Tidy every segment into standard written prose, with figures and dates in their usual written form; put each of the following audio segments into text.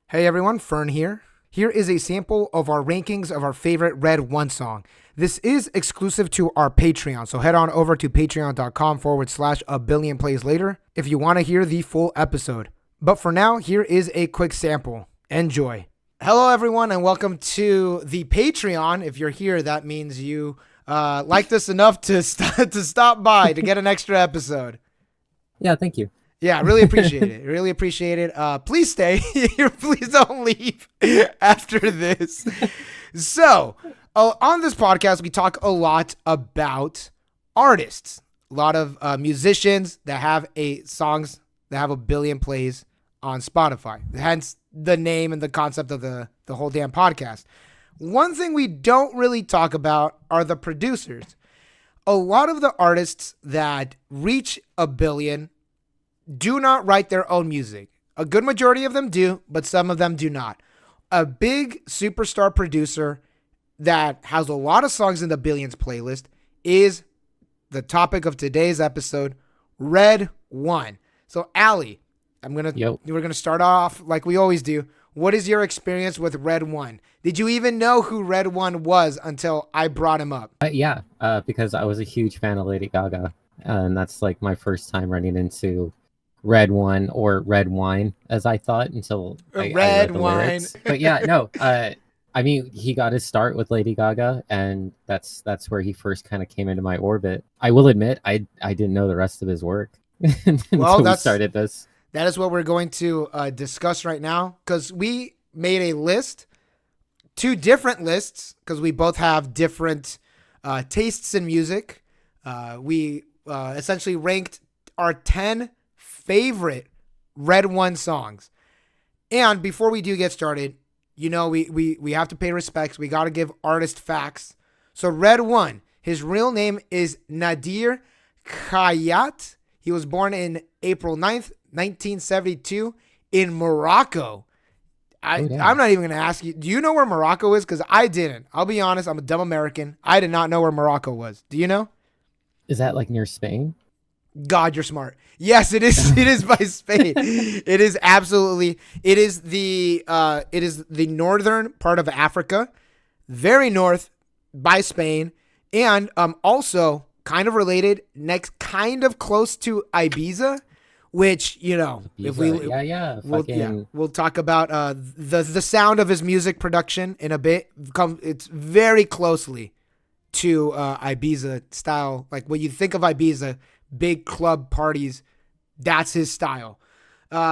Hey everyone, Fern here. Here is a sample of our rankings of our favorite RedOne song. This is exclusive to our Patreon, so head on over to patreon.com/a billion plays later if you want to hear the full episode. But for now, here is a quick sample. Enjoy. Hello everyone and welcome to the Patreon. If you're here, that means you liked us enough to stop by to get an extra episode. Yeah, thank you. Yeah, really appreciate it. Really appreciate it. Please stay here. Please don't leave after this. So, on this podcast, we talk a lot about artists. A lot of musicians that have songs that have a billion plays on Spotify. Hence the name and the concept of the whole damn podcast. One thing we don't really talk about are the producers. A lot of the artists that reach a billion do not write their own music. A good majority of them do, but some of them do not. A big superstar producer that has a lot of songs in the billions playlist is the topic of today's episode, RedOne. So, Allie, we're gonna start off like we always do. What is your experience with RedOne? Did you even know who RedOne was until I brought him up? Because I was a huge fan of Lady Gaga, and that's like my first time running into RedOne or red wine, as I thought until I read the lyrics. But yeah, no, I mean, he got his start with Lady Gaga, and that's where he first kind of came into my orbit. I will admit, I didn't know the rest of his work until we started this. That is what we're going to discuss right now, because we made a list, two different lists, because we both have different tastes in music. We essentially ranked our 10 favorite RedOne songs. And before we do get started, you know, we have to pay respects. We got to give artist facts. So RedOne, his real name is Nadir Khayat. He was born in April 9th, 1972 in Morocco. I'm not even going to ask you, do you know where Morocco is? Because I didn't. I'll be honest, I'm a dumb American. I did not know where Morocco was. Do you know? Is that like near Spain? God, you're smart. Yes, it is. It is by Spain. It is absolutely. It is the northern part of Africa, very north by Spain, and also kind of related, next kind of close to Ibiza, which, you know, we'll talk about the sound of his music production in a bit. It's very closely to Ibiza style, like when you think of Ibiza, big club parties, that's his style.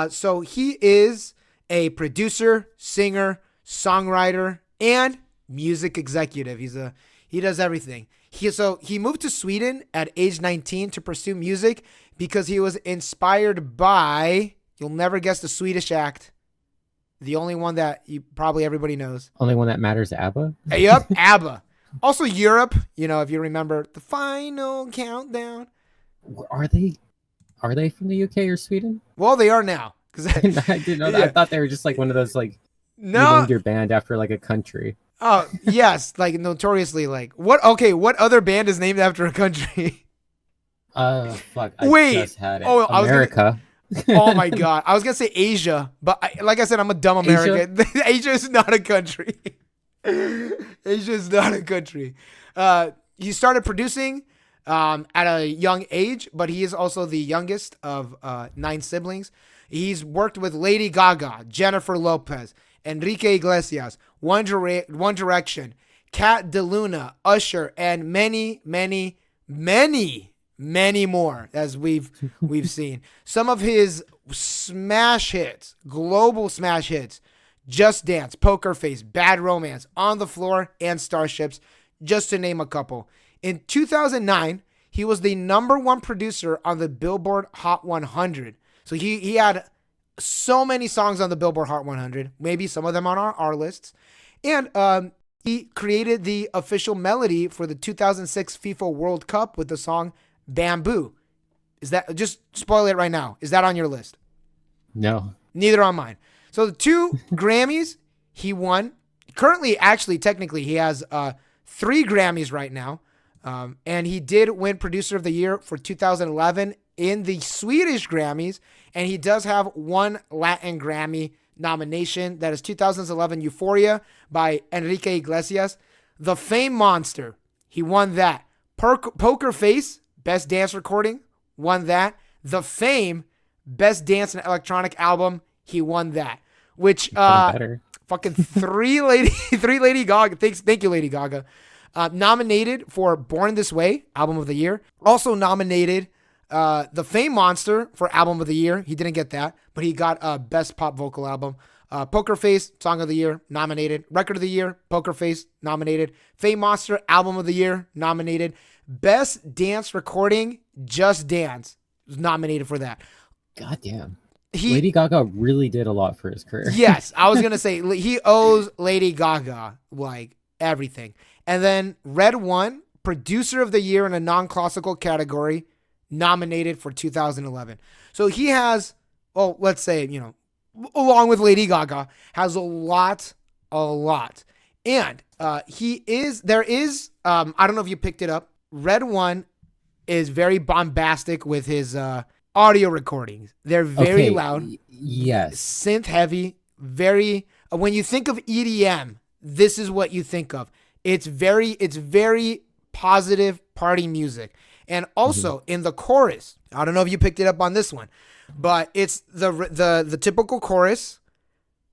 So he is a producer, singer, songwriter, and music executive. He does everything. He moved to Sweden at age 19 to pursue music because he was inspired by, you'll never guess the Swedish act, the only one that probably everybody knows. Only one that matters, ABBA? Yep, ABBA. Also Europe, you know, if you remember the final countdown. Are they from the UK or Sweden? Well, they are now. I didn't know that. Yeah. I thought they were just like one of those, like, you named your band after like a country. Oh, yes, like notoriously, like what other band is named after a country? Fuck. I just had it. America. Oh my God. I was going to say Asia, but like I said, I'm a dumb American. Asia is not a country. Asia is not a country. He started producing at a young age, but he is also the youngest of 9 siblings. He's worked with Lady Gaga, Jennifer Lopez, Enrique Iglesias, One Direction, Kat DeLuna, Usher, and many, many, many, many more, as we've seen. Some of his smash hits, global smash hits, Just Dance, Poker Face, Bad Romance, On the Floor, and Starships, just to name a couple. In 2009, he was the #1 producer on the Billboard Hot 100. So he had so many songs on the Billboard Hot 100, maybe some of them on our lists. And he created the official melody for the 2006 FIFA World Cup with the song Bamboo. Is that, just spoil it right now, is that on your list? No. Neither on mine. So the 2 Grammys he won. Currently, actually, technically, he has 3 Grammys right now. And he did win Producer of the Year for 2011 in the Swedish Grammys. And he does have 1 Latin Grammy nomination. That is 2011 Euphoria by Enrique Iglesias. The Fame Monster, he won that. Poker Face, Best Dance Recording, won that. The Fame, Best Dance and Electronic Album, he won that. Which fucking three Lady Gaga. Thank you, Lady Gaga. Nominated for Born This Way, Album of the Year. Also nominated The Fame Monster for Album of the Year. He didn't get that, but he got Best Pop Vocal Album. Poker Face, Song of the Year, nominated. Record of the Year, Poker Face, nominated. Fame Monster, Album of the Year, nominated. Best Dance Recording, Just Dance, was nominated for that. God damn. Lady Gaga really did a lot for his career. Yes, I was going to say, he owes Lady Gaga, like, everything. And then RedOne, Producer of the Year in a non-classical category, nominated for 2011. So he has, well, let's say, you know, along with Lady Gaga, has a lot. And I don't know if you picked it up, RedOne is very bombastic with his audio recordings. They're very loud. Yes. Synth heavy. Very, when you think of EDM, this is what you think of. It's very positive party music. And also in the chorus, I don't know if you picked it up on this one, but it's the typical chorus,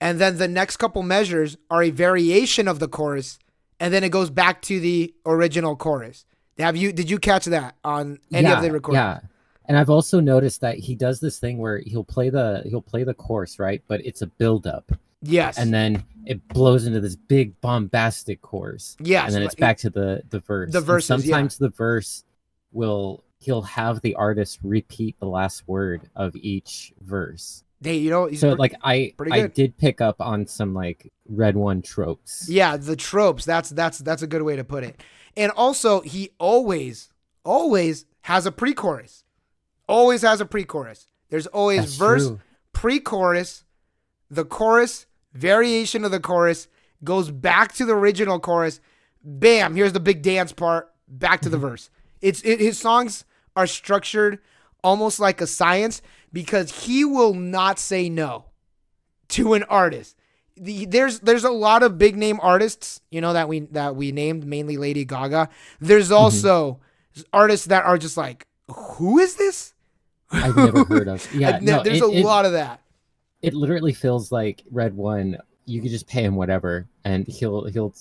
and then the next couple measures are a variation of the chorus, and then it goes back to the original chorus. Did you catch that on any of the recordings? Yeah. And I've also noticed that he does this thing where he'll play the chorus, right? But it's a build-up. Yes. And then it blows into this big bombastic chorus. Yes. And then it's back to the verse. The verses, sometimes the verse he'll have the artist repeat the last word of each verse. I did pick up on some like RedOne tropes. Yeah, the tropes. That's a good way to put it. And also he always has a pre-chorus. Always has a pre-chorus. There's always verse, pre-chorus, the chorus, variation of the chorus, goes back to the original chorus. Bam, here's the big dance part, back to the verse. His songs are structured almost like a science because he will not say no to an artist. There's a lot of big name artists, you know, that we named, mainly Lady Gaga. There's also artists that are just like, who is this? I've never heard of. Yeah, there's a lot of that. It literally feels like RedOne. You could just pay him whatever, and he'll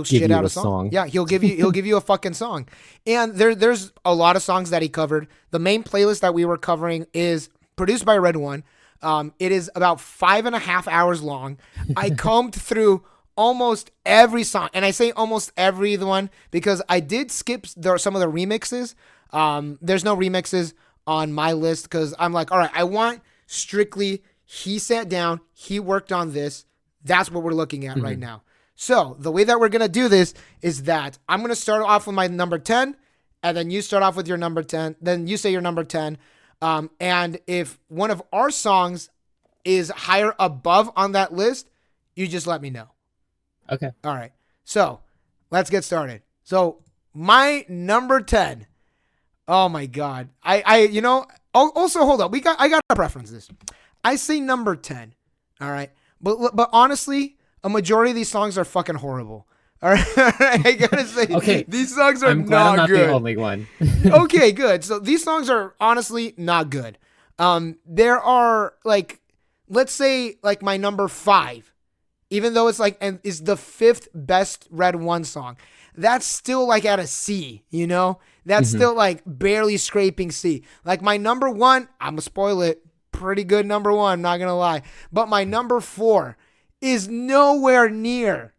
shit out a song. Yeah, he'll give you a fucking song. And there's a lot of songs that he covered. The main playlist that we were covering is produced by RedOne. It is about 5.5 hours long. I combed through almost every song, and I say almost every one because I did skip some of the remixes. There's no remixes on my list because I'm like, all right, I want strictly he sat down, he worked on this. That's what we're looking at right now. So the way that we're going to do this is that I'm going to start off with my number 10, and then you start off with your number 10. Then you say your number 10. And if one of our songs is higher above on that list, you just let me know. Okay. All right. So let's get started. So my number 10. Oh my God. Also hold up. I got to preference this. I say number 10. All right. But honestly, a majority of these songs are fucking horrible. All right. I gotta say, okay, these songs are I'm glad I'm not good. The only one. Okay, good. So these songs are honestly not good. There are like, let's say like my number 5, even though it's like, and is the 5th best RedOne song. That's still like at a C, you know? That's still like barely scraping C. Like my number 1, I'm gonna spoil it. Pretty good number 1, not gonna lie. But my number 4 is nowhere near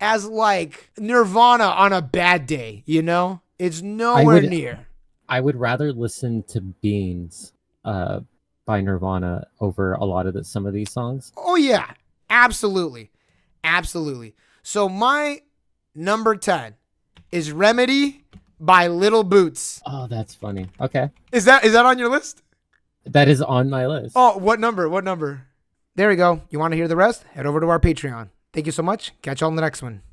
as like Nirvana on a bad day, you know? It's nowhere near. I would rather listen to Beans by Nirvana over a lot of some of these songs. Oh yeah, absolutely. So my number 10 is Remedy by Little Boots. Oh, that's funny. Okay. Is that on your list? That is on my list. Oh, what number? There we go. You want to hear the rest? Head over to our Patreon. Thank you so much. Catch y'all in the next one.